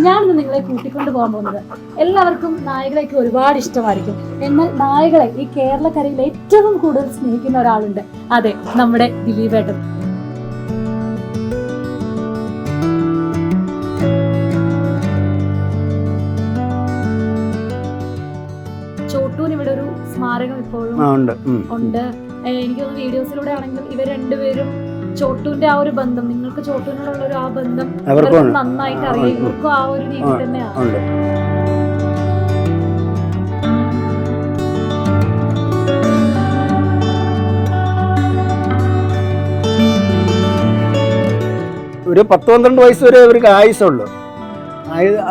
ഞാനിന്ന് നിങ്ങളെ കൂട്ടിക്കൊണ്ട് പോകാൻ പോകുന്നത് എല്ലാവർക്കും നായകളെയൊക്കെ ഒരുപാട് ഇഷ്ടമായിരിക്കും. എന്നാൽ നായകളെ ഈ കേരളക്കരയിൽ ഏറ്റവും കൂടുതൽ സ്നേഹിക്കുന്ന ഒരാളുണ്ട്. അതെ, നമ്മുടെ ദിലീപേട്ടൻ. ചോട്ടൂന് ഇവിടെ ഒരു സ്മാരകം ഇപ്പോഴും ഉണ്ട്. എനിക്ക് തോന്നുന്നു വീഡിയോസിലൂടെ ആണെങ്കിലും ഇവർ രണ്ടുപേരും ചോട്ടൂന്റെ ആ ഒരു ബന്ധം, നിങ്ങൾക്ക് ചോട്ടൂനോടുള്ള ഒരു ആ ബന്ധം നന്നായിട്ട് അറിയാം. ഇവർക്കും ആ ഒരു രീതി തന്നെയാണ്. ഒരു 10-12 വയസ്സ് വരെ അവർക്ക് ആയുസുള്ളൂ.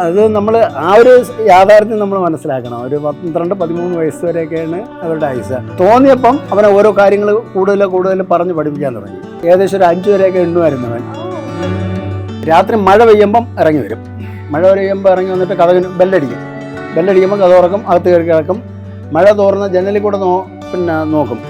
അത് നമ്മൾ ആ ഒരു യാഥാർത്ഥ്യം നമ്മൾ മനസ്സിലാക്കണം. ഒരു 12-13 വയസ്സ് വരെയൊക്കെയാണ് അവരുടെ ആയുസ്. തോന്നിയപ്പം അവനെ ഓരോ കാര്യങ്ങൾ കൂടുതൽ പറഞ്ഞ് പഠിപ്പിക്കാൻ തുടങ്ങി. ഏകദേശം ഒരു 5 വരെയൊക്കെ എണ്ണുമായിരുന്നവൻ. രാത്രി മഴ പെയ്യുമ്പം ഇറങ്ങി വരും. മഴ പെയ്യുമ്പോൾ ഇറങ്ങി വന്നിട്ട് കഥകിന് ബെല്ലടിക്കുമ്പോൾ കഥ തുറക്കും, അകത്ത് കയറി കിടക്കും. മഴ തോർന്ന ജനലിൽ കൂടെ നോക്കും.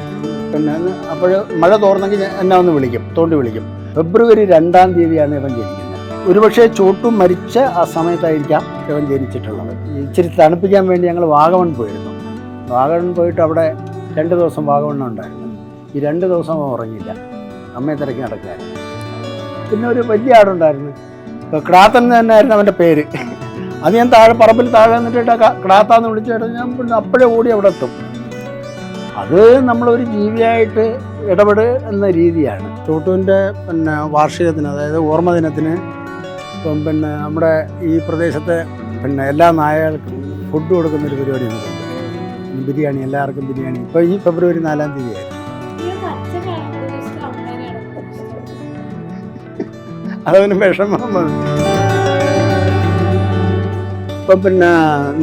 അപ്പോൾ മഴ തോർന്നെങ്കിൽ എന്നെ ഒന്ന് വിളിക്കും, തോണ്ടി വിളിക്കും. ഫെബ്രുവരി 2-ാം തീയതിയാണ് ഇവൻ ജനിക്കുന്നത്. ഒരുപക്ഷെ ചോട്ടു മരിച്ച ആ സമയത്തായിരിക്കാം ഇവൻ ജനിച്ചിട്ടുള്ളത്. ഇച്ചിരി തണുപ്പിക്കാൻ വേണ്ടി ഞങ്ങൾ വാഗമൺ പോയിരുന്നു. വാഗമൺ പോയിട്ട് അവിടെ 2 ദിവസം വാഗമണ്ണ ഉണ്ടായിരുന്നു. ഈ 2 ദിവസം അവൻ ഉറങ്ങിയില്ല, അമ്മയെ തിരക്കി നടക്കുകയായിരുന്നു. പിന്നെ ഒരു വലിയ ആടുണ്ടായിരുന്നു, ക്രാത്തൻ തന്നെയായിരുന്നു അവൻ്റെ പേര്. അത് ഞാൻ പറമ്പിൽ താഴെ നിന്നിട്ട് ക്രാത്താന്ന് വിളിച്ചിട്ട് ഞാൻ അപ്പോഴേ ഓടി അവിടെ എത്തും. അത് നമ്മളൊരു ജീവിയായിട്ട് എന്ന രീതിയാണ്. ചോട്ടുവിൻ്റെ വാർഷികത്തിന്, അതായത് ഓർമ്മ ദിനത്തിന് നമ്മുടെ ഈ പ്രദേശത്തെ എല്ലാ നായകൾക്കും ഫുഡ് കൊടുക്കുന്നൊരു പരിപാടി നമുക്കുണ്ട്. ബിരിയാണി, എല്ലാവർക്കും ബിരിയാണി. ഇപ്പോൾ ഈ ഫെബ്രുവരി 4-ാം തീയതി ആയിരുന്നു. അതവന് വിഷമം. ഇപ്പം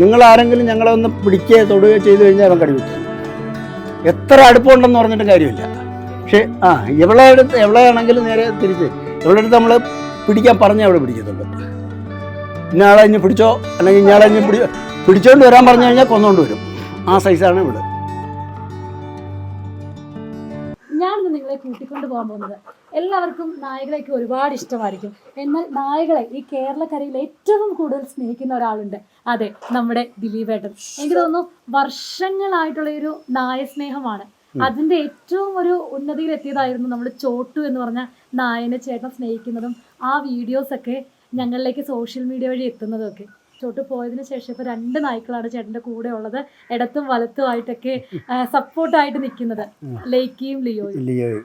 നിങ്ങളാരെങ്കിലും ഞങ്ങളെ ഒന്ന് പിടിക്കുകയോ തൊടുകയോ ചെയ്തു കഴിഞ്ഞാൽ അവൻ കടിവെക്കും. എത്ര അടുപ്പമുണ്ടെന്ന് പറഞ്ഞിട്ട് കാര്യമില്ല. പക്ഷേ എവളെയാണെങ്കിലും നേരെ തിരിച്ച് എവിടെ അടുത്ത് നമ്മൾ പിടിക്കാൻ പറഞ്ഞാൽ അവിടെ പിടിക്കത്തുള്ളൂ. ഇന്നയാളെ ഇനി പിടിച്ചോ, അല്ലെങ്കിൽ ഇന്നയാളെ ഇനി പിടിച്ചോണ്ട് വരാൻ പറഞ്ഞു കഴിഞ്ഞാൽ കൊന്നുകൊണ്ട് വരും. ആ സൈസാണ് ഇവിടെ. ഞാനിന്ന് നിങ്ങളെ കൂട്ടിക്കൊണ്ട് പോകാൻ പോകുന്നത് എല്ലാവർക്കും നായകളെയൊക്കെ ഒരുപാട് ഇഷ്ടമായിരിക്കും. എന്നാൽ നായകളെ ഈ കേരളക്കരയിൽ ഏറ്റവും കൂടുതൽ സ്നേഹിക്കുന്ന ഒരാളുണ്ട്. അതെ, നമ്മുടെ ദിലീപേട്ടൻ. എനിക്ക് തോന്നുന്നു വർഷങ്ങളായിട്ടുള്ള ഒരു നായ സ്നേഹമാണ്. അതിന്റെ ഏറ്റവും ഒരു ഉന്നതിയിൽ എത്തിയതായിരുന്നു നമ്മൾ ചോട്ടു എന്ന് പറഞ്ഞ നായനെ ചേട്ടൻ സ്നേഹിക്കുന്നതും ആ വീഡിയോസൊക്കെ ഞങ്ങളിലേക്ക് സോഷ്യൽ മീഡിയ വഴി എത്തുന്നതും ഒക്കെ. ചോട്ടു പോയതിനു ശേഷം ഇപ്പോൾ 2 നായ്ക്കളാണ് ചേട്ടൻ്റെ കൂടെ ഉള്ളത്. ഇടത്തും വലത്തുമായിട്ടൊക്കെ സപ്പോർട്ടായിട്ട് നിൽക്കുന്നത്, ലേക്കിയും ലിയോയും.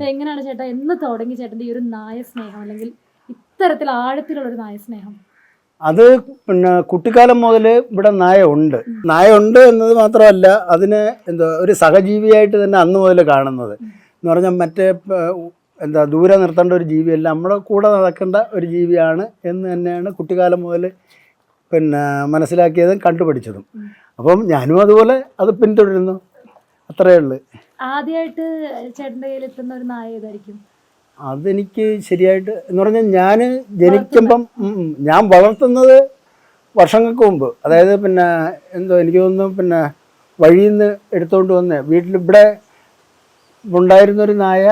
എങ്ങനെയാണ് ചേട്ടാ, എന്ന് തുടങ്ങി ചേട്ടൻ്റെ ഈ ഒരു നായ സ്നേഹം, അല്ലെങ്കിൽ ഇത്തരത്തിൽ ആഴത്തിലുള്ളൊരു നായ സ്നേഹം? അത് കുട്ടിക്കാലം മുതൽ ഇവിടെ നായ ഉണ്ട് എന്നത് മാത്രമല്ല, അതിന് ഒരു സഹജീവിയായിട്ട് തന്നെ അന്ന് മുതൽ കാണുന്നത്. എന്ന് പറഞ്ഞാൽ മറ്റേ ദൂരെ നിർത്തേണ്ട ഒരു ജീവിയല്ല, നമ്മുടെ കൂടെ നടക്കേണ്ട ഒരു ജീവിയാണ് എന്ന് തന്നെയാണ് കുട്ടിക്കാലം മുതൽ മനസ്സിലാക്കിയതും കണ്ടുപിടിച്ചതും. അപ്പം ഞാനും അതുപോലെ അത് പിന്തുടരുന്നു, അത്രയേ ഉള്ളൂ. ആദ്യമായിട്ട് ചേട്ടൻ്റെ കയ്യിൽ എത്തുന്ന ഒരു നായ ഏതായിരിക്കും? അതെനിക്ക് ശരിയായിട്ട് എന്ന് പറഞ്ഞാൽ ഞാൻ ജനിക്കുമ്പം ഞാൻ വളർത്തുന്നത് വർഷങ്ങൾക്ക് മുമ്പ്, അതായത് എനിക്ക് തോന്നുന്നു വഴിയിൽ നിന്ന് എടുത്തുകൊണ്ട് വന്നേ. വീട്ടിലിവിടെ ഉണ്ടായിരുന്നൊരു നായ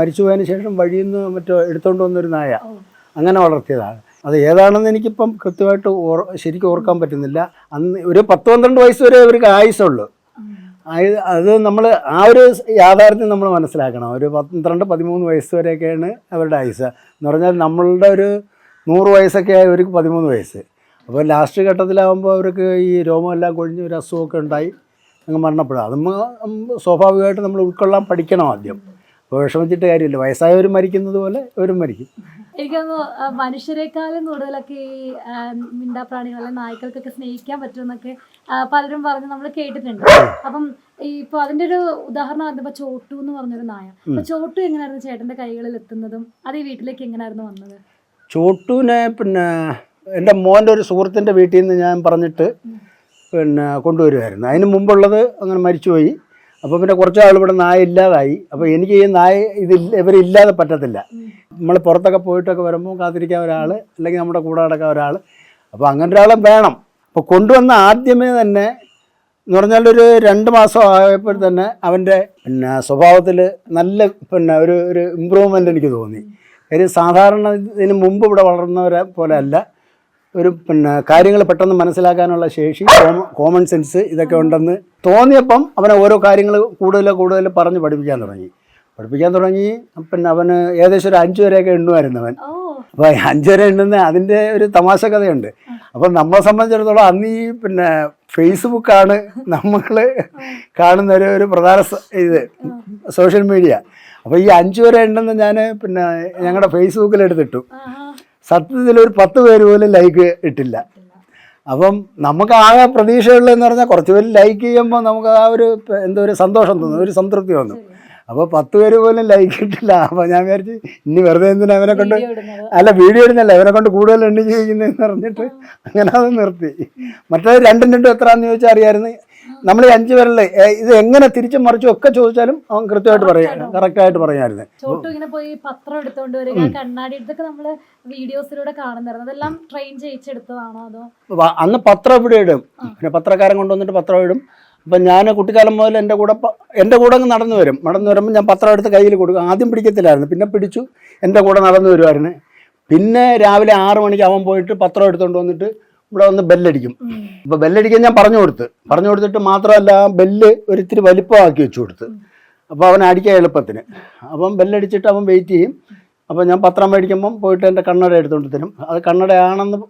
മരിച്ചുപോയതിന് ശേഷം വഴിയിൽ നിന്ന് മറ്റോ എടുത്തുകൊണ്ട് വന്നൊരു നായ, അങ്ങനെ വളർത്തിയതാണ്. അത് ഏതാണെന്ന് എനിക്കിപ്പം കൃത്യമായിട്ട് ശരിക്കും ഓർക്കാൻ പറ്റുന്നില്ല. അന്ന് ഒരു 10-12 വയസ്സ് വരെ അവർക്ക് ആയുസുള്ളൂ. അത് നമ്മൾ ആ ഒരു യാഥാർത്ഥ്യം നമ്മൾ മനസ്സിലാക്കണം. ഒരു 12-13 വയസ്സ് വരെയൊക്കെയാണ് അവരുടെ ആയുസ്. എന്ന് പറഞ്ഞാൽ നമ്മളുടെ ഒരു 100 വയസ്സൊക്കെ ആയി അവർക്ക് 13 വയസ്സ്. അപ്പോൾ ലാസ്റ്റ് ഘട്ടത്തിലാകുമ്പോൾ അവർക്ക് ഈ രോമമെല്ലാം കൊഴിഞ്ഞ് ഒരു അസുഖമൊക്കെ ഉണ്ടായി അങ്ങ് മരണപ്പെടുക. അതും സ്വാഭാവികമായിട്ട് നമ്മൾ ഉൾക്കൊള്ളാൻ പഠിക്കണം ആദ്യം. അപ്പോൾ വിഷമിച്ചിട്ട് കാര്യമില്ല, വയസ്സായവർ മരിക്കുന്നത് പോലെ അവരും മരിക്കും. എനിക്കൊന്ന് മനുഷ്യരെക്കാളും കൂടുതലൊക്കെ ഈ മിണ്ടാപ്രാണികളെ നായ്ക്കൾക്കൊക്കെ സ്നേഹിക്കാൻ പറ്റുമെന്നൊക്കെ പലരും പറഞ്ഞ് നമ്മൾ കേട്ടിട്ടുണ്ട്. അപ്പം ഇപ്പോൾ അതിൻ്റെ ഒരു ഉദാഹരണം പറഞ്ഞപ്പോൾ ചോട്ടു എന്ന് പറഞ്ഞൊരു നായ. അപ്പോൾ ചോട്ടു എങ്ങനെയായിരുന്നു ചേട്ടൻ്റെ കൈകളിൽ എത്തുന്നതും അത് ഈ വീട്ടിലേക്ക് എങ്ങനെയായിരുന്നു വന്നത്? ചോട്ടുവിനെ എൻ്റെ മോൻ്റെ ഒരു സുഹൃത്തിൻ്റെ വീട്ടിൽ നിന്ന് ഞാൻ പറഞ്ഞിട്ട് കൊണ്ടുവരുമായിരുന്നു. അതിന് മുമ്പുള്ളത് അങ്ങനെ മരിച്ചുപോയി. അപ്പോൾ പിന്നെ കുറച്ച് ആൾ ഇവിടെ നായ ഇല്ലാതായി. അപ്പോൾ എനിക്ക് ഈ നായ ഇവരില്ലാതെ പറ്റത്തില്ല. നമ്മൾ പുറത്തൊക്കെ പോയിട്ടൊക്കെ വരുമ്പോൾ കാത്തിരിക്കാൻ ഒരാൾ, അല്ലെങ്കിൽ നമ്മുടെ കൂടെ നടക്കാൻ ഒരാൾ. അപ്പോൾ അങ്ങനെ ഒരാളെ വേണം. അപ്പോൾ കൊണ്ടുവന്ന ആദ്യമേ തന്നെ എന്ന് പറഞ്ഞാൽ ഒരു 2 മാസം ആയപ്പോൾ തന്നെ അവൻ്റെ സ്വഭാവത്തിൽ നല്ല ഒരു ഇമ്പ്രൂവ്മെൻ്റ് എനിക്ക് തോന്നി. കാര്യം സാധാരണ ഇതിന് മുമ്പ് ഇവിടെ വളർന്നവരെ പോലെ അല്ല, ഒരു കാര്യങ്ങൾ പെട്ടെന്ന് മനസ്സിലാക്കാനുള്ള ശേഷി, കോമൺ സെൻസ് ഇതൊക്കെ ഉണ്ടെന്ന് തോന്നിയപ്പം അവനെ ഓരോ കാര്യങ്ങൾ കൂടുതൽ പറഞ്ഞ് പഠിപ്പിക്കാൻ തുടങ്ങി. അവന് ഏകദേശം ഒരു 5 വരെയൊക്കെ എണ്ണുമായിരുന്നു അവൻ. അപ്പോൾ 5 വരെ എണ്ണുന്ന അതിൻ്റെ ഒരു തമാശ കഥയുണ്ട്. അപ്പം നമ്മളെ സംബന്ധിച്ചിടത്തോളം അന്ന് ഈ ഫേസ്ബുക്കാണ് നമ്മൾ കാണുന്ന ഒരു പ്രധാന ഇത് സോഷ്യൽ മീഡിയ. അപ്പോൾ ഈ 5 വരെ എണ്ണുന്ന ഞാൻ ഞങ്ങളുടെ ഫേസ്ബുക്കിൽ എടുത്തിട്ടു. സത്യത്തിൽ ഒരു 10 പേര് പോലും ലൈക്ക് ഇട്ടില്ല. അപ്പം നമുക്ക് ആകെ പ്രതീക്ഷയുള്ളതെന്ന് പറഞ്ഞാൽ കുറച്ച് പേര് ലൈക്ക് ചെയ്യുമ്പോൾ നമുക്ക് ആ ഒരു എന്തോ ഒരു സന്തോഷം തോന്നും, ഒരു സംതൃപ്തി തോന്നും. അപ്പോൾ 10 പേര് പോലും ലൈക്ക് ഇട്ടില്ല. അപ്പോൾ ഞാൻ വിചാരിച്ച് ഇനി വെറുതെ എന്തിനാ അവനെ കൊണ്ട് വീഡിയോ ഇടുന്നല്ല ഇവനെ കൊണ്ട് കൂടുതൽ എണ്ണി ചെയ്യുന്നതെന്ന് പറഞ്ഞിട്ട് അങ്ങനെ അത് നിർത്തി. മറ്റേ രണ്ടും എത്രയാണെന്ന് ചോദിച്ചാൽ അറിയാമായിരുന്നു. നമ്മൾ ഈ 5 പേരിൽ ഇത് എങ്ങനെ തിരിച്ചും മറിച്ചും ഒക്കെ ചോദിച്ചാലും അവൻ കൃത്യമായിട്ട് കറക്റ്റായിട്ട് പറയാമായിരുന്നു. ചോട്ടു ഇങ്ങനെ പോയി പത്രം എടുത്തോണ്ട് വരിക, കണ്ണാടി, ഇതൊക്കെ നമ്മള് വീഡിയോസിലൂടെ കാണുന്നായിരുന്നു. അതെല്ലാം ട്രെയിൻ ചെയ്യിച്ചെടുത്തതാണോ അതോ? അന്ന് പത്രം ഇവിടെ ഇടും, പിന്നെ പത്രക്കാരൻ കൊണ്ടുവന്നിട്ട് പത്രം ഇടും. അപ്പം ഞാൻ കുട്ടിക്കാലം മുതൽ എൻ്റെ കൂടെ അങ്ങ് നടന്നു വരുമ്പോൾ ഞാൻ പത്രം എടുത്ത് കയ്യിൽ കൊടുക്കും. ആദ്യം പിടിക്കത്തില്ലായിരുന്നു, പിന്നെ പിടിച്ചു എൻ്റെ കൂടെ നടന്നു വരുമായിരുന്നു. പിന്നെ രാവിലെ 6 മണിക്ക് അവൻ പോയിട്ട് പത്രം എടുത്തുകൊണ്ട് വന്നിട്ട് ഇവിടെ വന്ന് ബെല്ലടിക്കും. അപ്പോൾ ബെല്ലടിക്കാൻ ഞാൻ പറഞ്ഞു കൊടുത്തിട്ട് മാത്രമല്ല ബെല്ല് ഒരിത്തിരി വലിപ്പമാക്കി വെച്ചു കൊടുത്ത്. അപ്പോൾ അവൻ അടിക്കാൻ എളുപ്പത്തിന്. അപ്പം ബെല്ലടിച്ചിട്ട് അവൻ വെയിറ്റ് ചെയ്യും. അപ്പോൾ ഞാൻ പത്രം മേടിക്കുമ്പം പോയിട്ട് എൻ്റെ കണ്ണട എടുത്തുകൊണ്ട് തരും. അത് കണ്ണടയാണെന്ന്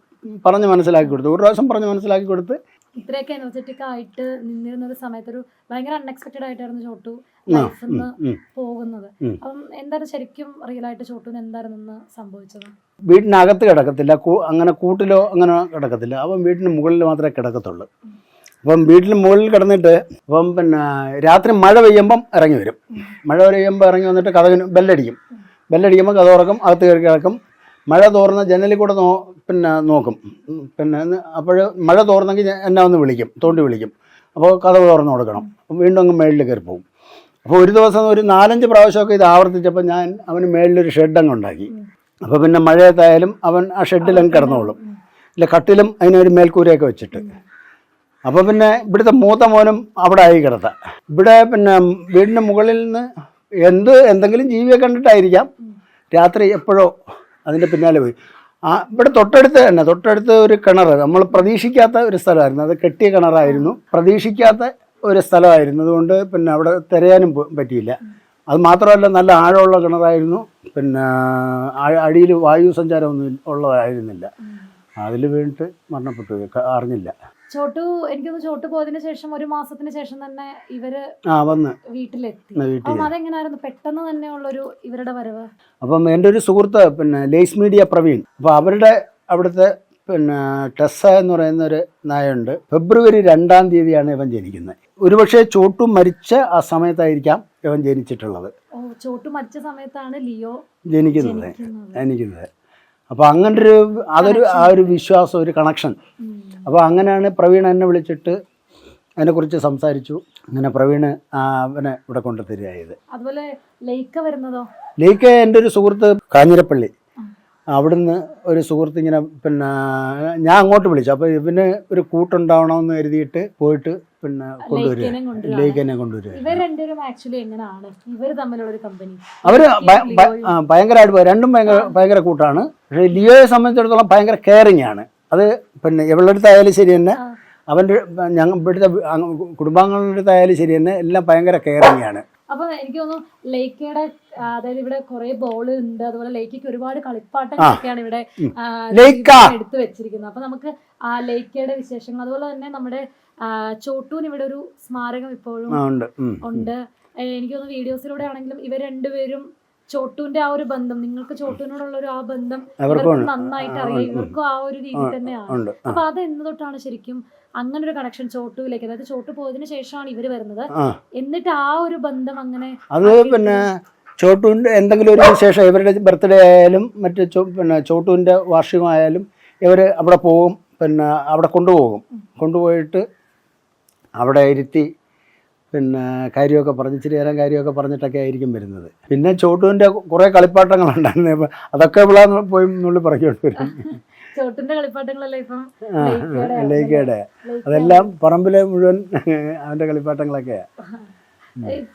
പറഞ്ഞ് മനസ്സിലാക്കി കൊടുത്തു. ഒരു പ്രാവശ്യം പറഞ്ഞ് മനസ്സിലാക്കി കൊടുത്ത്. ഇത്രയൊക്കെ എനർജറ്റിക് ആയിട്ട് നിന്നിരുന്ന ഒരു സമയത്ത് ഒരു ഭയങ്കര അൺഎക്സ്പെക്റ്റഡ് ആയിട്ടായിരുന്നു ചോട്ടു ലൈഫിൽ നിന്ന് പോകുന്നത്. അപ്പം എന്തായിരുന്നു ശരിക്കും റിയൽ ആയിട്ട് ചോട്ടുവിന് എന്തായിരുന്നു സംഭവിച്ചത്? വീട്ടിനകത്ത് കിടക്കത്തില്ല, അങ്ങനെ കൂട്ടിലോ അങ്ങനെ കിടക്കത്തില്ല. അവൻ വീട്ടിന് മുകളിൽ മാത്രമേ കിടക്കത്തുള്ളൂ. അപ്പം വീട്ടിന് മുകളിൽ കിടന്നിട്ട് അപ്പം രാത്രി മഴ പെയ്യുമ്പം ഇറങ്ങി വരും. മഴ പെയ്യുമ്പോൾ ഇറങ്ങി വന്നിട്ട് കഥകിന് ബെല്ലടിക്കുമ്പോൾ കഥ തുറക്കും, അകത്ത് കയറി കിടക്കും. മഴ തോർന്ന ജനലിൽ കൂടെ നോക്കും. അപ്പോൾ മഴ തോർന്നെങ്കിൽ എന്നെ ഒന്ന് തോണ്ടി വിളിക്കും. അപ്പോൾ കഥ തുറന്ന് കൊടുക്കണം. വീണ്ടും അങ്ങ് മേളിൽ കയറി പോകും. അപ്പോൾ ഒരു ദിവസം ഒരു 4-5 പ്രാവശ്യമൊക്കെ ഇത് ആവർത്തിച്ചപ്പോൾ ഞാൻ അവന് മേളിലൊരു ഷെഡ് അങ്ങ് ഉണ്ടാക്കി. അപ്പോൾ പിന്നെ മഴയത്തായാലും അവൻ ആ ഷെഡിലങ്ങ് കിടന്നോളും. ഇല്ല കട്ടിലും അതിനൊരു മേൽക്കൂരയൊക്കെ വെച്ചിട്ട്. അപ്പോൾ പിന്നെ ഇവിടുത്തെ മൂത്ത മോനും അവിടെ ആയി കിടത്താം. ഇവിടെ വീടിൻ്റെ മുകളിൽ നിന്ന് എന്തെങ്കിലും ജീവിയെ കണ്ടിട്ടായിരിക്കാം രാത്രി എപ്പോഴോ അതിൻ്റെ പിന്നാലെ പോയി. ഇവിടെ തൊട്ടടുത്ത് ഒരു കിണർ, നമ്മൾ പ്രതീക്ഷിക്കാത്ത ഒരു സ്ഥലമായിരുന്നു. അത് കെട്ടിയ കിണറായിരുന്നു, പ്രതീക്ഷിക്കാത്ത ഒരു സ്ഥലമായിരുന്നു. അതുകൊണ്ട് അവിടെ തിരയാനും പറ്റിയില്ല. അത് മാത്രമല്ല നല്ല ആഴമുള്ള കിണറായിരുന്നു. അടിയിൽ വായു സഞ്ചാരമൊന്നും ഉള്ളതായിരുന്നില്ല. അതിൽ വീണിട്ട് മരണപ്പെട്ടു, അറിഞ്ഞില്ല. ചോട്ടു പോയതിനു ശേഷം 1 മാസത്തിന് ശേഷം തന്നെ ഇവര് വന്ന് വീട്ടിലെത്തി. അതെങ്ങനെയായിരുന്നു പെട്ടെന്ന് തന്നെ ഉള്ളൊരു ഇവരുടെ വരവ്? അപ്പം എൻ്റെ ഒരു സുഹൃത്ത് ലേസ് മീഡിയ പ്രവീൺ, അപ്പോൾ അവിടുത്തെ ടെസ്സ എന്ന് പറയുന്ന ഒരു നായുണ്ട്. ഫെബ്രുവരി 2-ാം തീയതിയാണ് ഇവൻ ജനിക്കുന്നത്. ഒരുപക്ഷെ ചോട്ടു മരിച്ച ആ സമയത്തായിരിക്കാം ഇവൻ ജനിച്ചിട്ടുള്ളത്. ചോട്ടു മരിച്ച സമയത്താണ് ലിയോ ജനിക്കുന്നത്. അപ്പോൾ ആ ഒരു വിശ്വാസം, ഒരു കണക്ഷൻ. അപ്പോൾ അങ്ങനെയാണ് പ്രവീൺ എന്നെ വിളിച്ചിട്ട് അതിനെക്കുറിച്ച് സംസാരിച്ചു. അങ്ങനെ പ്രവീണ് അവനെ ഇവിടെ കൊണ്ടുതരികയായത്. അതുപോലെ ലേക്ക എൻ്റെ ഒരു സുഹൃത്ത് കാഞ്ഞിരപ്പള്ളി, അവിടുന്ന് ഒരു സുഹൃത്ത് ഇങ്ങനെ ഞാൻ അങ്ങോട്ട് വിളിച്ചു. അപ്പോൾ ഇവന് ഒരു കൂട്ടുണ്ടാവണമെന്ന് കരുതിയിട്ട് പോയിട്ട് ലേക്കനെ കൊണ്ടുവരിക. അവര് ഭയങ്കരമായിട്ട് രണ്ടും ഭയങ്കര കൂട്ടാണ്. പക്ഷേ ലിയോയെ സംബന്ധിച്ചിടത്തോളം ഭയങ്കര കെയറിങ് ആണ്. അത് ഇവളുടെ അടുത്തായാലും ശരി തന്നെ, അവൻ്റെ ഇവിടുത്തെ കുടുംബാംഗങ്ങളുടെ അടുത്തായാലും ശരി തന്നെ, എല്ലാം ഭയങ്കര കെയറിങ് ആണ്. അപ്പൊ എനിക്ക് തോന്നുന്നു ലേക്കയുടെ, അതായത് ഇവിടെ കുറെ ബോൾ ഉണ്ട്, അതുപോലെ ലേക്കയ്ക്ക് ഒരുപാട് കളിപ്പാട്ടങ്ങളൊക്കെയാണ് ഇവിടെ എടുത്തു വെച്ചിരിക്കുന്നത്. അപ്പൊ നമുക്ക് ആ ലേക്കയുടെ വിശേഷങ്ങൾ, അതുപോലെ തന്നെ നമ്മുടെ ചോട്ടുവിന് ഇവിടെ ഒരു സ്മാരകം ഇപ്പോഴും ഉണ്ട്. എനിക്ക് തോന്നുന്നു വീഡിയോസിലൂടെ ആണെങ്കിലും ഇവർ രണ്ടുപേരും ചോട്ടുവിന്റെ ആ ഒരു ബന്ധം, നിങ്ങൾക്ക് ചോട്ടുവിനോടുള്ള ഒരു ആ ബന്ധം നന്നായിട്ട് അറിയാം. ഇവർക്കും ആ ഒരു രീതി തന്നെയാണ്. അപ്പൊ അത് എന്ന് തൊട്ടാണ് ശരിക്കും അങ്ങനെ ഒരു കണക്ഷൻ ചോട്ടുവിലേക്ക്, അതായത് ചോട്ടു പോയതിനു ശേഷമാണ് ഇവര് വരുന്നത്, എന്നിട്ട് ആ ഒരു ബന്ധം അങ്ങനെ അത് ചോട്ടുവിന്റെ എന്തെങ്കിലും ഒരു വിശേഷം, ഇവരുടെ ബർത്ത്ഡേ ആയാലും മറ്റ് ചോട്ടുവിന്റെ വാർഷികമായാലും ഇവര് അവിടെ പോകും. അവിടെ കൊണ്ടുപോയിട്ട് അവിടെ ഇരുത്തി കാര്യമൊക്കെ പറഞ്ഞ് ഇച്ചിരി നേരം കാര്യമൊക്കെ പറഞ്ഞിട്ടൊക്കെ ആയിരിക്കും വരുന്നത്. പിന്നെ ചോട്ടുവിൻ്റെ കുറേ കളിപ്പാട്ടങ്ങളുണ്ടായിരുന്നു. അതൊക്കെ ഇവിടെ പോയി നുള്ളി പറക്കിക്കൊണ്ട് വരും. ലേക്കയുടെ അതെല്ലാം പറമ്പിലെ മുഴുവൻ അവൻ്റെ കളിപ്പാട്ടങ്ങളൊക്കെയാണ്.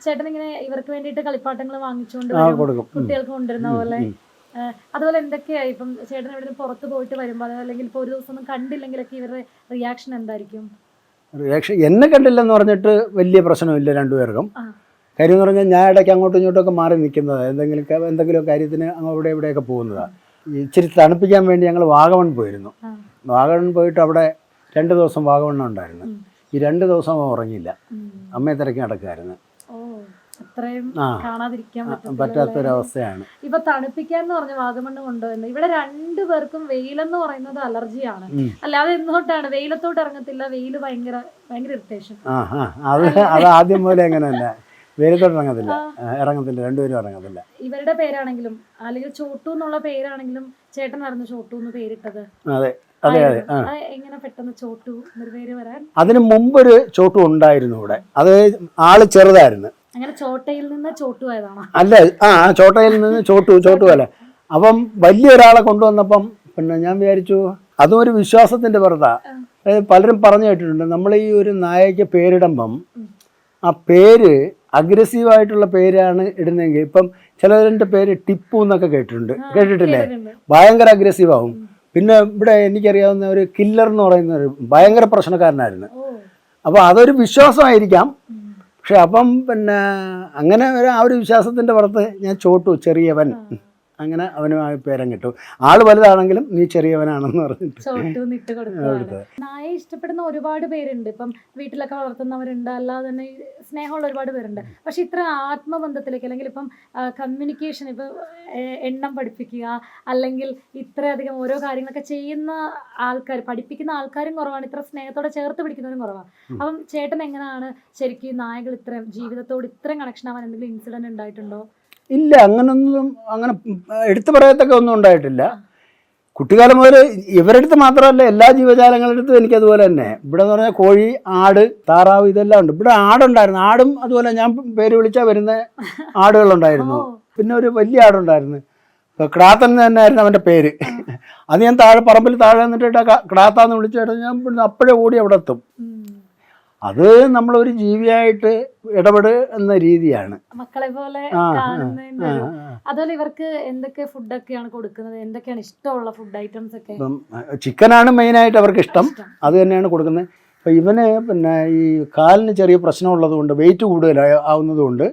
ചേട്ടൻ ഇങ്ങനെ ഇവർക്ക് വേണ്ടിയിട്ട് കളിപ്പാട്ടങ്ങൾ വാങ്ങിച്ചുകൊണ്ട് കൊടുക്കും, കുട്ടികൾക്ക് കൊണ്ടുവരുന്ന പോലെ അതുപോലെ എന്തൊക്കെയായി ഇപ്പം ചേട്ടൻ എവിടെ പുറത്ത് പോയിട്ട് വരുമ്പോൾ അല്ലെങ്കിൽ ഇപ്പോൾ ഒരു ദിവസം ഒന്നും കണ്ടില്ലെങ്കിലൊക്കെ ഇവരുടെ റിയാക്ഷൻ എന്തായിരിക്കും? റിയാക്ഷൻ എന്നെ കണ്ടില്ലെന്ന് പറഞ്ഞിട്ട് വലിയ പ്രശ്നമില്ല രണ്ടുപേർക്കും. കാര്യം എന്ന് പറഞ്ഞാൽ ഞാൻ ഇടയ്ക്ക് അങ്ങോട്ടും ഇങ്ങോട്ടൊക്കെ മാറി നിൽക്കുന്നത്, എന്തെങ്കിലും കാര്യത്തിന് അവിടെ ഇവിടെയൊക്കെ പോകുന്നതാണ്. ഇച്ചിരി തണുപ്പിക്കാൻ വേണ്ടി ഞങ്ങൾ വാഗമൺ പോയിരുന്നു. വാഗമൺ പോയിട്ട് അവിടെ 2 ദിവസം വാഗമൺ ഉണ്ടായിരുന്നു. ഈ 2 ദിവസം ഉറങ്ങിയില്ല, അമ്മയെ തിരക്കി നടക്കുമായിരുന്നു. പറ്റാത്തൊരവസ്ഥയാണ്. ഇപ്പൊ തണുപ്പിക്കാന്ന് പറഞ്ഞ വാഗമണ്ണ് കൊണ്ടുവന്നത് ഇവിടെ 2 പേർക്കും വെയിലെന്ന് പറയുന്നത് അലർജിയാണ്. അല്ലാതെ എന്തുകൊണ്ടാണ് വെയിലത്തോട്ട് ഇറങ്ങത്തില്ല? വെയില് ഭയങ്കര ഇറിറ്റേഷൻ. അത് ആദ്യം പോലെ അങ്ങനെ തന്നെ വെയിലത്തോട്ട് ഇറങ്ങത്തില്ല, രണ്ടുപേരും ഇറങ്ങത്തില്ല. ഇവരുടെ പേരാണെങ്കിലും അല്ലെങ്കിൽ ചോട്ടു എന്നുള്ള പേരാണെങ്കിലും ചേട്ടനായിരുന്നു ചോട്ടു എന്ന് പേരിട്ടത്. അതെ അതെ അതെ. എങ്ങനെ പെട്ടെന്ന് ചോട്ടു എന്നൊരു പേര് വരാൻ? അതിന് മുമ്പൊരു ചോട്ടു ഉണ്ടായിരുന്നു ഇവിടെ. അത് ആള് ചെറുതായിരുന്നു. അങ്ങനെ ചോട്ടയിൽ നിന്ന് ചോട്ടു ആയതാണോ? അല്ല, ചോട്ടയിൽ നിന്ന് ചോട്ടു അല്ല. അപ്പം വലിയൊരാളെ കൊണ്ടുവന്നപ്പം പിന്നെ ഞാൻ വിചാരിച്ചു അതും ഒരു വിശ്വാസത്തിന്റെ പുറത്താ. പലരും പറഞ്ഞു കേട്ടിട്ടുണ്ട്, നമ്മൾ ഈ ഒരു നായയ്ക്ക് പേരിടുമ്പം ആ പേര് അഗ്രസീവായിട്ടുള്ള പേരാണ് ഇടുന്നതെങ്കിൽ, ഇപ്പം ചിലതിൻ്റെ പേര് ടിപ്പു എന്നൊക്കെ കേട്ടിട്ടില്ലേ? ഭയങ്കര അഗ്രസീവ് ആവും. പിന്നെ ഇവിടെ എനിക്കറിയാവുന്ന ഒരു കില്ലർ എന്ന് പറയുന്ന ഒരു ഭയങ്കര പ്രശ്നക്കാരനായിരുന്നു. അപ്പോൾ അതൊരു വിശ്വാസമായിരിക്കാം. പക്ഷെ അപ്പം പിന്നെ അങ്ങനെ ആ ഒരു വിശ്വാസത്തിൻ്റെ പുറത്ത് ഞാൻ ചോട്ടു, ചെറിയവൻ, അങ്ങനെ അവനുമായി പേരം കിട്ടും. ആള് വലുതാണെങ്കിലും നീ ചെറിയവനാണെന്ന് പറഞ്ഞിട്ട് ചോട്ടു കൊടുത്തത്. നായയെ ഇഷ്ടപ്പെടുന്ന ഒരുപാട് പേരുണ്ട്. ഇപ്പം വീട്ടിലൊക്കെ വളർത്തുന്നവരുണ്ട്, അല്ലാതെ തന്നെ സ്നേഹമുള്ള ഒരുപാട് പേരുണ്ട്. പക്ഷെ ഇത്ര ആത്മബന്ധത്തിലേക്ക് അല്ലെങ്കിൽ ഇപ്പം കമ്മ്യൂണിക്കേഷൻ, ഇപ്പം എണ്ണം പഠിപ്പിക്കുക അല്ലെങ്കിൽ ഇത്രയധികം ഓരോ കാര്യങ്ങളൊക്കെ ചെയ്യുന്ന ആൾക്കാർ, പഠിപ്പിക്കുന്ന ആൾക്കാരും കുറവാണ്, ഇത്ര സ്നേഹത്തോടെ ചേർത്ത് പിടിക്കുന്നവരും കുറവാണ്. അപ്പം ചേട്ടൻ എങ്ങനെയാണ് ശരിക്കും നായകൾ ഇത്രയും ജീവിതത്തോട് ഇത്രയും കണക്ഷൻ ആവാൻ എന്തെങ്കിലും ഇൻസിഡന്റ് ഉണ്ടായിട്ടുണ്ടോ? ഇല്ല, അങ്ങനെ എടുത്തു പറയത്തൊക്കെ ഒന്നും ഉണ്ടായിട്ടില്ല. കുട്ടിക്കാലം മുതൽ ഇവരുടെ അടുത്ത് മാത്രമല്ല, എല്ലാ ജീവജാലങ്ങളുടെ അടുത്തും എനിക്കതുപോലെ തന്നെ. ഇവിടെ എന്ന് പറഞ്ഞാൽ കോഴി, ആട്, താറാവ് ഇതെല്ലാം ഉണ്ട്. ഇവിടെ ആടുണ്ടായിരുന്നു. ആടും അതുപോലെ ഞാൻ പേര് വിളിച്ചാൽ വരുന്ന ആടുകളുണ്ടായിരുന്നു. പിന്നെ ഒരു വലിയ ആടുണ്ടായിരുന്നു, ക്ടാത്തൻ തന്നെയായിരുന്നു അവൻ്റെ പേര്. അത് ഞാൻ പറമ്പിൽ താഴെ നിന്നിട്ട് ക്ടാത്താന്ന് വിളിച്ചിട്ട് ഞാൻ അപ്പോഴേ ഓടി അവിടെ എത്തും. അത് നമ്മളൊരു ജീവിയായിട്ട് എന്ന രീതിയാണ്. മക്കളെ പോലെ അതുപോലെ ഇവർക്ക് എന്തൊക്കെ ഫുഡൊക്കെയാണ് കൊടുക്കുന്നത്? എന്തൊക്കെയാണ് ഇഷ്ടമുള്ള ഫുഡ് ഐറ്റംസ് ഒക്കെ? ചിക്കനാണ് മെയിനായിട്ട് അവർക്ക് ഇഷ്ടം, അത് തന്നെയാണ് കൊടുക്കുന്നത്. അപ്പം ഇവന് പിന്നെ ഈ കാലിന് ചെറിയ പ്രശ്നമുള്ളത് കൊണ്ട്, വെയിറ്റ് കൂടുതലാവുന്നത് കൊണ്ട്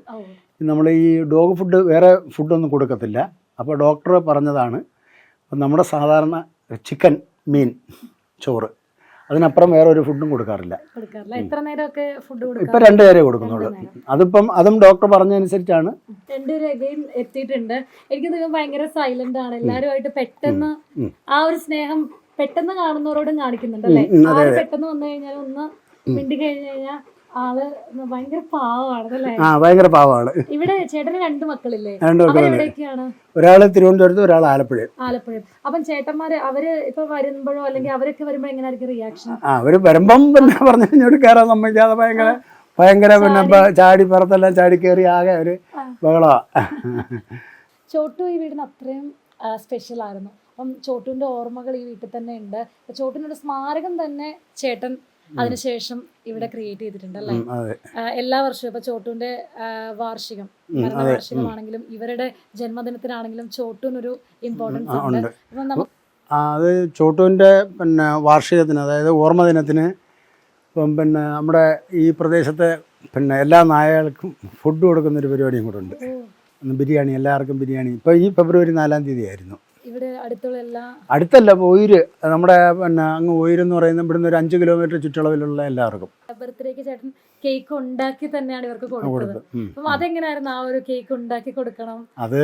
നമ്മൾ ഈ ഡോഗ് ഫുഡ് വേറെ ഫുഡൊന്നും കൊടുക്കത്തില്ല. അപ്പോൾ ഡോക്ടർ പറഞ്ഞതാണ് നമ്മുടെ സാധാരണ ചിക്കൻ, മീൻ, ചോറ്, അതിനപ്പുറം വേറെ ഒരു ഫുഡും കൊടുക്കാറില്ല. ഇപ്പൊ 2 നേരമേ കൊടുക്കുന്നുള്ളൂ. അതും ഡോക്ടർ പറഞ്ഞതനുസരിച്ചാണ്. 2 എത്തിയിട്ടുണ്ട്. എനിക്ക് തോന്നുന്നു ഭയങ്കര സൈലന്റ് ആണ്. എല്ലാവരുമായിട്ട് പെട്ടെന്ന് ആ ഒരു സ്നേഹം പെട്ടെന്ന് കാണുന്നവരോടും കാണിക്കുന്നുണ്ട് അല്ലേ? പെട്ടെന്ന് വന്നു കഴിഞ്ഞാൽ ഒന്ന് മിണ്ടി കഴിഞ്ഞു കഴിഞ്ഞാൽ ആള് ഭയങ്കര പാവമാണ്. ഭയങ്കര പാവമാണ്. ഇവിടെ ചേട്ടന് 2 മക്കളില്ലേ? എവിടെയൊക്കെയാണ്? ഒരാള് തിരുവനന്തപുരത്ത്, ഒരാൾ ആലപ്പുഴ. അപ്പം ചേട്ടന്മാര് അവര് ഇപ്പൊ വരുമ്പോഴോ അല്ലെങ്കിൽ അവരൊക്കെ വരുമ്പോ എങ്ങനെയായിരിക്കും റിയാക്ഷൻ? അവര് വരുമ്പം പിന്നെ പറഞ്ഞു കഴിഞ്ഞോട്ട് കയറാൻ സമ്മതിക്കാതെ ഭയങ്കര പിന്നെ ചാടി പുറത്തെല്ലാം ചാടി കയറി ആകെ ഒരു ബഹളമാ. ചോട്ടു ഈ വീടിന് അത്രയും സ്പെഷ്യൽ ആയിരുന്നു. അപ്പം ചോട്ടുവിന്റെ ഓർമ്മകൾ ഈ വീട്ടിൽ തന്നെ ഉണ്ട്. ചോട്ടുവിനൊരു സ്മാരകം തന്നെ ചേട്ടൻ അതിനുശേഷം ഇവിടെ ക്രിയേറ്റ് ചെയ്തിട്ടുണ്ട് അല്ലേ? എല്ലാ വർഷവും ഇപ്പൊ ചോട്ടുവിന്റെ വാർഷികമാണെങ്കിലും ഇവരുടെ ജന്മദിനത്തിനാണെങ്കിലും ചോട്ടുവിനൊരു ഇമ്പോർട്ടൻസ് ഉണ്ട്. അത് ചോട്ടുവിന്റെ പിന്നെ വാർഷികത്തിന്, അതായത് ഓർമ്മ ദിനത്തിന് പിന്നെ നമ്മുടെ ഈ പ്രദേശത്തെ പിന്നെ എല്ലാ നായകൾക്കും ഫുഡ് കൊടുക്കുന്നൊരു പരിപാടിയും കൂടെ ഉണ്ട്. ബിരിയാണി, എല്ലാവർക്കും ബിരിയാണി. ഇപ്പൊ ഈ ഫെബ്രുവരി 4-ാം തീയതി ആയിരുന്നു. അടുത്തല്ല, ഒയിര്, നമ്മുടെ പിന്നെ അങ്ങ് ഒയിരെന്ന് പറയുന്ന ഇവിടുന്ന് ഒരു 5 കിലോമീറ്റർ ചുറ്റളവിലുള്ള എല്ലാവർക്കും ബർത്ത്ഡേക്ക് ചേട്ടൻ കേക്ക് ഉണ്ടാക്കി തന്നെയാണ് ഇവർക്ക് കൊടുത്തത്. അപ്പം അതെങ്ങനെയായിരുന്നു ആ ഒരു കേക്ക് ഉണ്ടാക്കി കൊടുക്കണം? അത്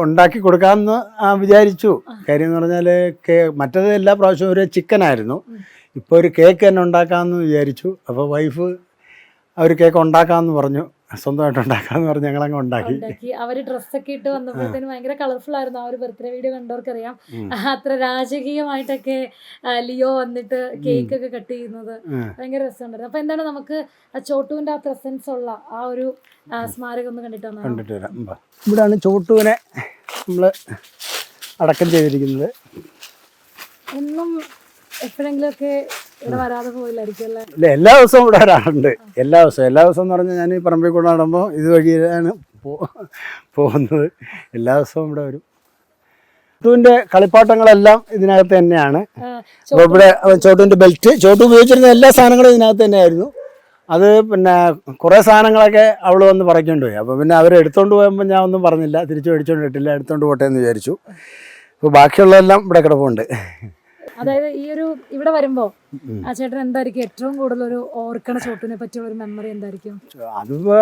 ഉണ്ടാക്കി കൊടുക്കാമെന്ന് വിചാരിച്ചു. കാര്യം എന്ന് പറഞ്ഞാല് മറ്റേത് എല്ലാ പ്രാവശ്യവും ഒരു ചിക്കനായിരുന്നു. ഇപ്പോൾ ഒരു കേക്ക് തന്നെ ഉണ്ടാക്കാമെന്ന് വിചാരിച്ചു. അപ്പോൾ വൈഫ് അവർ കേക്ക് ഉണ്ടാക്കാമെന്ന് പറഞ്ഞു, സ്വന്തമായിട്ട് ഉണ്ടാക്കാന്ന് പറഞ്ഞ് ഞങ്ങളങ്ങ് ഉണ്ടാക്കി. അവര് ഡ്രസ്സൊക്കെ ഇട്ട് വന്നപ്പോഴത്തേനും ഭയങ്കര കളർഫുൾ ആയിരുന്നു. ആ ഒരു ബർത്ത്ഡേ വീഡിയോ കണ്ടവർക്കറിയാം. അത്ര രാജകീയമായിട്ടൊക്കെ ലിയോ വന്നിട്ട് കേക്ക് ഒക്കെ കട്ട് ചെയ്യുന്നത് ഭയങ്കര രസമുണ്ടായിരുന്നു. അപ്പൊ എന്താണ് നമുക്ക് ചോട്ടുവിന്റെ ആ പ്രസൻസ് ഉള്ള ആ ഒരു സ്മാരകം ഒന്ന് കണ്ടിട്ട് വരാം. ഇവിടാണ് ചോട്ടുവിനെ നമ്മള് അടക്കം ചെയ്തിരിക്കുന്നത്. എന്നും എപ്പോഴെങ്കിലും ഒക്കെ ഇവിടെ വരാതെ പോയില്ലായിരിക്കും അല്ലേ? ഇല്ല, എല്ലാ ദിവസവും ഇവിടെ വരാറുണ്ട്. എല്ലാ ദിവസവും എന്ന് പറഞ്ഞാൽ ഞാൻ ഈ പറമ്പിൽ കൊണ്ട് നടക്കുമ്പോൾ ഇതുവഴിയാണ് പോകുന്നത്. എല്ലാ ദിവസവും ഇവിടെ വരും. ചോട്ടുവിന്റെ കളിപ്പാട്ടങ്ങളെല്ലാം ഇതിനകത്ത് തന്നെയാണ്. ആ, അപ്പോൾ ഇവിടെ ചോട്ടുവിന്റെ ബെൽറ്റ്, ചോട്ടു ഉപയോഗിച്ചിരുന്ന എല്ലാ സാധനങ്ങളും ഇതിനകത്ത് തന്നെയായിരുന്നു. അത് പിന്നെ കുറേ സാധനങ്ങളൊക്കെ അവൾ വന്ന് പറയ്ക്കൊണ്ട് പോയി. അപ്പോൾ പിന്നെ അവരെ എടുത്തുകൊണ്ട് പോയപ്പോൾ ഞാൻ ഒന്നും പറഞ്ഞില്ല, തിരിച്ചു മേടിച്ചുകൊണ്ട് ഇട്ടില്ല, എടുത്തുകൊണ്ട് പോട്ടെ എന്ന് വിചാരിച്ചു. അപ്പോൾ ബാക്കിയുള്ളതെല്ലാം ഇവിടെ കിടപ്പുണ്ട്. അതായത് ഈ ഒരു ഇവിടെ വരുമ്പോ ആ ചേട്ടൻ എന്തായിരിക്കും ഏറ്റവും കൂടുതൽ ഒരു ഓർക്കണ ചോട്ടിനെ പറ്റിയുള്ള ഒരു മെമ്മറി എന്തായിരിക്കും? അതിപ്പോൾ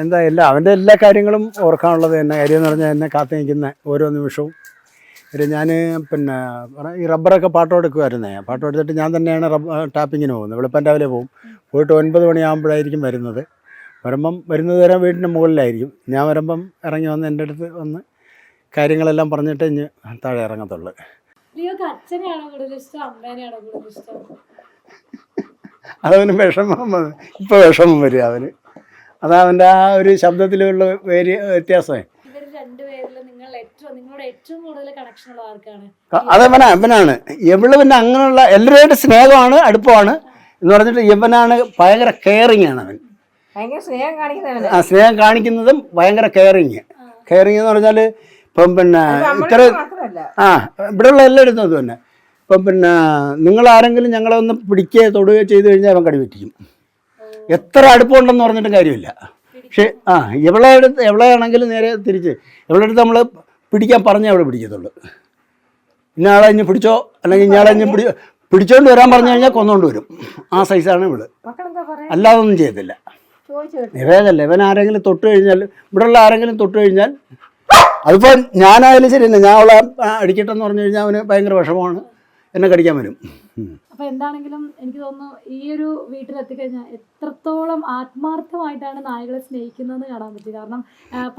എന്താ അവൻ്റെ എല്ലാ കാര്യങ്ങളും ഓർക്കാനുള്ളത് തന്നെ. കാര്യം എന്ന് പറഞ്ഞാൽ എന്നെ കാത്തു നിൽക്കുന്ന ഓരോ നിമിഷവും. ഒരു ഞാൻ പിന്നെ ഈ റബ്ബറൊക്കെ പാട്ടം എടുക്കുമായിരുന്നേ. പാട്ടം എടുത്തിട്ട് ഞാൻ തന്നെയാണ് ടാപ്പിങ്ങിന് പോകുന്നത്. വെളുപ്പം രാവിലെ പോകും, പോയിട്ട് 9 മണിയാകുമ്പോഴായിരിക്കും വരുന്നത്. വരുന്നത് വരെ വീടിൻ്റെ മുകളിലായിരിക്കും. ഞാൻ വരുമ്പം ഇറങ്ങി വന്ന് എൻ്റെ അടുത്ത് വന്ന് കാര്യങ്ങളെല്ലാം പറഞ്ഞിട്ട് ഇനി താഴെ ഇറങ്ങത്തുള്ളൂ. ലിയോക്ക് അച്ഛനെയാണോ കൂടുതൽ ഇഷ്ടം, അമ്മേനെയാണോ കൂടുതൽ ഇഷ്ടം? അതവന് വിഷമം ഇപ്പോൾ വിഷമം വരും അവന്. അതവൻ്റെ ആ ഒരു ശബ്ദത്തിലുള്ള വ്യത്യാസമേ. ഇവർ രണ്ടുപേരിൽ നിങ്ങളോട് ഏറ്റവും കൂടുതൽ കണക്ഷൻ ഉള്ള ആർക്കാണ്? അവനാണ്. ഇവള് പിന്നെ അങ്ങനെയുള്ള എല്ലാവരുമായിട്ട് സ്നേഹമാണ്, അടുപ്പമാണ് എന്ന് പറഞ്ഞിട്ട് ഇവനാണ് ഭയങ്കര കെയറിങ് ആണ്. അവൻ സ്നേഹം കാണിക്കുന്നതും ഭയങ്കര കെയറിങ് എന്ന് പറഞ്ഞാൽ ഇപ്പം പിന്നെ ഇത്ര ഇവിടെയുള്ള എല്ലായിടത്തും അത് തന്നെ. ഇപ്പം പിന്നെ നിങ്ങളാരെങ്കിലും ഞങ്ങളെ ഒന്ന് പിടിക്കുകയോ തൊടുകയോ ചെയ്ത് കഴിഞ്ഞാൽ അവൻ കടിപറ്റിക്കും. എത്ര അടുപ്പമുണ്ടെന്ന് പറഞ്ഞിട്ട് കാര്യമില്ല. പക്ഷേ എവളെയാണെങ്കിലും നേരെ തിരിച്ച് എവളുടെ അടുത്ത് നമ്മൾ പിടിക്കാൻ പറഞ്ഞേ അവൾ പിടിക്കത്തുള്ളൂ. ഇന്നയാളെ ഇനി പിടിച്ചോ, അല്ലെങ്കിൽ ഇന്നയാളെ ഇനി പിടിച്ചോണ്ട് വരാൻ പറഞ്ഞു കഴിഞ്ഞാൽ കൊന്നുകൊണ്ട് വരും. ആ സൈസാണ് ഇവള്. അല്ലാതെ ഒന്നും ചെയ്യത്തില്ല. ഇവേതല്ല, ഇവൻ ആരെങ്കിലും തൊട്ട് കഴിഞ്ഞാൽ, ഇവിടെയുള്ള ആരെങ്കിലും തൊട്ട് കഴിഞ്ഞാൽ, അതിപ്പോൾ ഞാനായാലും ശരി തന്നെ, ഞാൻ അവളെ അടിക്കട്ടെന്ന് പറഞ്ഞു കഴിഞ്ഞാൽ അവന് ഭയങ്കര വിഷമമാണ്, എന്നെ കടിക്കാൻ വരും. അപ്പൊ എന്താണെങ്കിലും എനിക്ക് തോന്നുന്നു ഈ ഒരു വീട്ടിലെത്തിക്കഴിഞ്ഞാൽ എത്രത്തോളം ആത്മാർത്ഥമായിട്ടാണ് നായകളെ സ്നേഹിക്കുന്നതെന്ന് കാണാൻ പറ്റും. കാരണം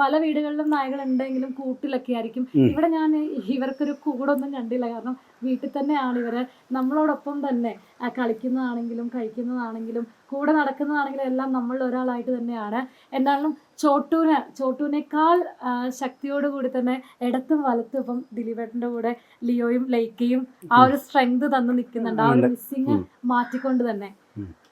പല വീടുകളിലും നായകൾ ഉണ്ടെങ്കിലും കൂട്ടിലൊക്കെ ആയിരിക്കും. ഇവിടെ ഞാൻ ഇവർക്കൊരു കൂടൊന്നും കണ്ടില്ല. കാരണം വീട്ടിൽ തന്നെയാണ് ഇവരെ നമ്മളോടൊപ്പം തന്നെ കളിക്കുന്നതാണെങ്കിലും കഴിക്കുന്നതാണെങ്കിലും കൂടെ നടക്കുന്നതാണെങ്കിലും എല്ലാം നമ്മൾ ഒരാളായിട്ട് തന്നെയാണ്. എന്നാലും ചോട്ടൂനേക്കാൾ ശക്തിയോടുകൂടി തന്നെ ഇടത്തും വലത്തും ഇപ്പം ദിലീപേട്ടൻ്റെ കൂടെ ലിയോയും ലൈക്കയും ആ ഒരു സ്ട്രെങ്ത് തന്ന് നിൽക്കുന്നുണ്ട്. ആ ഒരു മിസ്സിങ് മാറ്റിക്കൊണ്ട് തന്നെ.